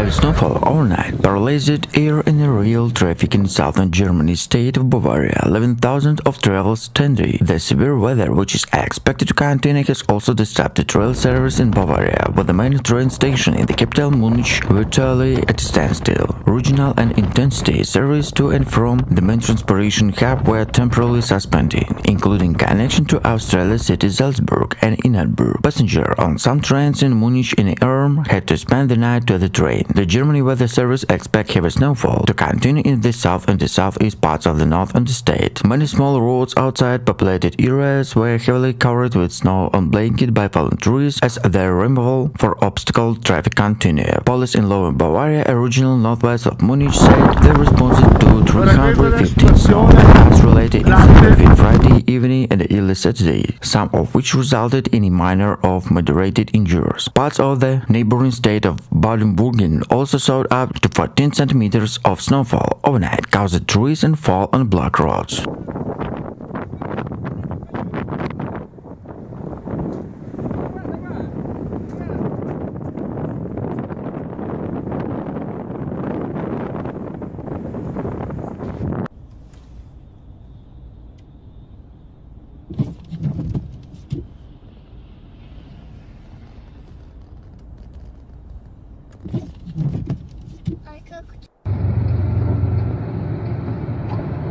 Heavy snowfall overnight paralyzed air and rail traffic in southern Germany's state of Bavaria, leaving thousands of travelers stranded. The severe weather, which is expected to continue, has also disrupted rail service in Bavaria, with the main train station in the capital Munich virtually at a standstill. Regional and intensity service to and from the main transportation hub were temporarily suspended, including connection to Australia's city Salzburg and Innsbruck. Passengers on some trains in Munich and Ulm had to spend the night to the train. The Germany Weather Service expects heavy snowfall to continue in the south and the southeast parts of the north of the state. Many small roads outside populated areas were heavily covered with snow and blanketed by fallen trees as their removal for obstacle traffic continued. Police in Lower Bavaria, a regional northwest of Munich, said they responded to 315 snow and ice-related incidents between Friday evening and early Saturday, some of which resulted in a minor of moderated injuries. Parts of the neighboring state of Baden-Württemberg also saw up to 14 centimeters of snowfall overnight, caused trees and fall on block roads.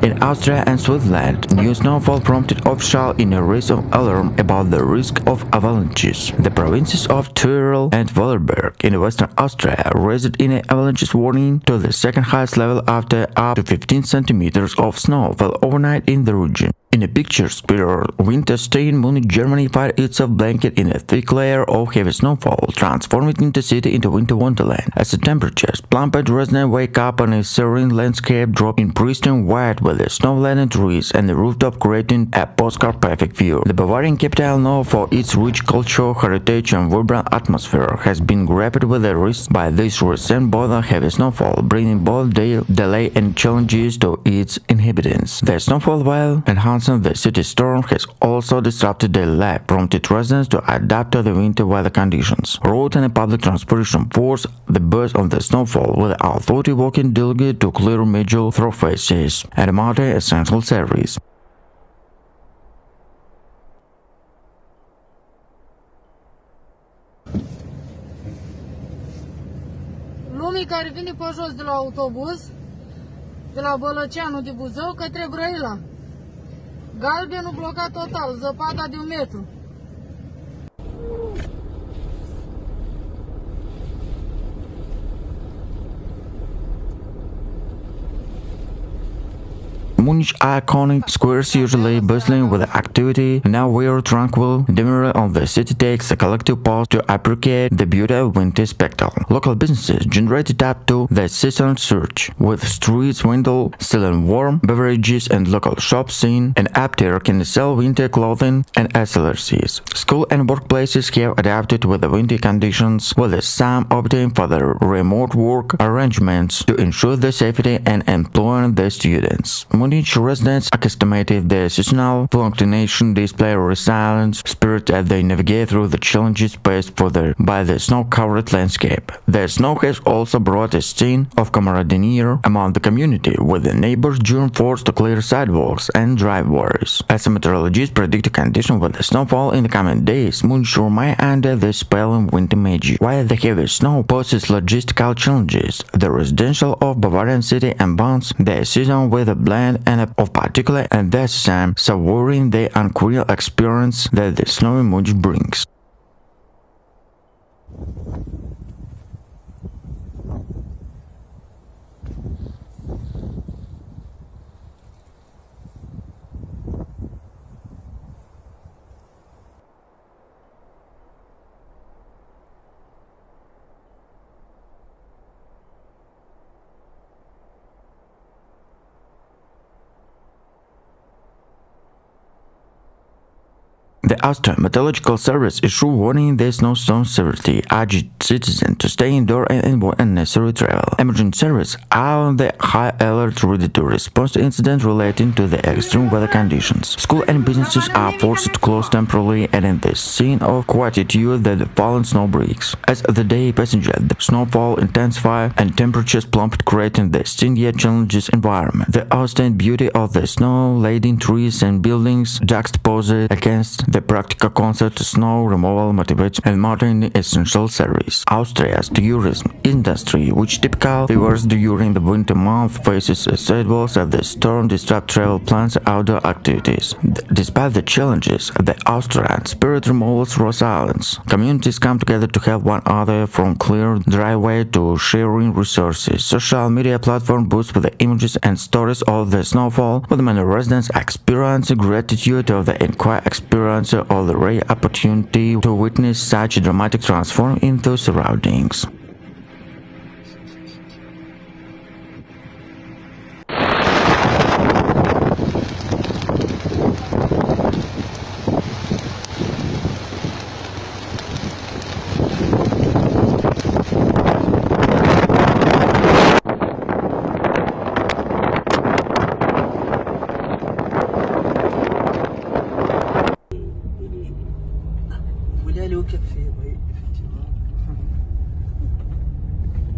In Austria and Switzerland, new snowfall prompted officials in a race of alarm about the risk of avalanches. The provinces of Tyrol and Vorarlberg in western Austria raised in an avalanche warning to the second highest level after up to 15 centimeters of snow fell overnight in the region. In a picture-spirit winter stay in Munich, Germany found itself blanketed in a thick layer of heavy snowfall, transforming the city into winter wonderland. As the temperatures plummeted, residents wake up on a serene landscape drop in pristine white with the snow-laden trees and the rooftop creating a postcard-perfect view. The Bavarian capital, known for its rich cultural heritage and vibrant atmosphere, has been grappled with the risks by this recent bout of heavy snowfall, bringing both delay and challenges to its inhabitants. The snowfall, while enhancing the city storm, has also disrupted daily life, prompted residents to adapt to the winter weather conditions. Road and public transportation forced the burst of the snowfall, with the authority working diligently to clear major thoroughfares and monitor essential service. Lumii care vine pe jos de la autobuz, de la Bălăceanu de Buzău către Brăila. Galbenul blocat total, zăpada de 1 metru. Munich iconic squares, usually bustling with activity, now wear tranquil. Demure of the city takes a collective pause to appreciate the beauty of winter spectacle. Local businesses generated up to the season surge, with streets window selling warm beverages and local shops seen and aptear can sell winter clothing and accessories. School and workplaces have adapted with the winter conditions, with some opting for the remote work arrangements to ensure the safety and employing the students. Munich residents accustomed to the seasonal fluctuation display resilience spirit as they navigate through the challenges posed by the snow-covered landscape. The snow has also brought a scene of camaraderie among the community, with the neighbors during forced to clear sidewalks and driveways. As meteorologists predict a condition with the snowfall in the coming days, Munich remains under the spell of winter magic. While the heavy snow poses logistical challenges, the residential of Bavarian city embounds the season with a blend and of particular enthusiasm, savoring the unreal experience that the snowy Munich brings. The Austrian Meteorological Service issued warning the snowstorm severity, urged citizens to stay indoors and avoid unnecessary travel. Emergency services are on the high alert, ready to respond to incidents relating to the extreme weather conditions. Schools and businesses are forced to close temporarily, and in the scene of quietude that the fallen snow brings. As the day passages, the snowfall intensifies and temperatures plummet, creating the still yet challenging environment. The outstanding beauty of the snow-laden trees and buildings juxtaposed against the practical concept of snow removal motivates and modern essential service. Austria's tourism industry, which typically favors during the winter months, faces setbacks as the storm disrupt travel plans and outdoor activities. Despite the challenges, the Austrian spirit removals resilience. Communities come together to help one another, from clear driveway to sharing resources. Social media platform boosts with the images and stories of the snowfall, with many residents experience gratitude of the entire experience of the rare opportunity to witness such a dramatic transform into surroundings.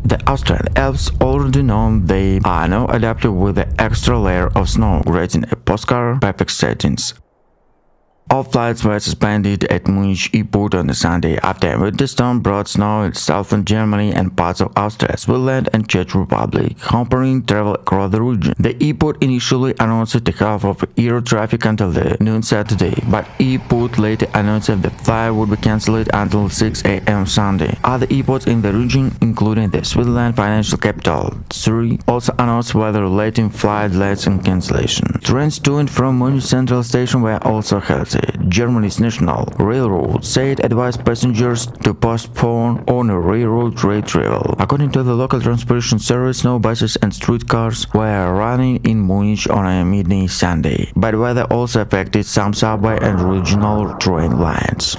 The Austrian Alps, already known, they are now adapted with the extra layer of snow, creating a postcard perfect settings. All flights were suspended at Munich airport on Sunday after a winter storm brought snow in southern Germany and parts of Austria, Switzerland and Czech Republic, hampering travel across the region. The airport initially announced the half of air traffic until the noon Saturday, but airport later announced the flight would be cancelled until 6 a.m. Sunday. Other airports in the region, including the Switzerland financial capital, Zurich, also announced weather-related flight delays and cancellation. Trains to and from Munich Central Station were also halted. Germany's National Railroad said advised passengers to postpone on a railroad trade travel. According to the local transportation service, no buses and streetcars were running in Munich on a midday Sunday, but weather also affected some subway and regional train lines.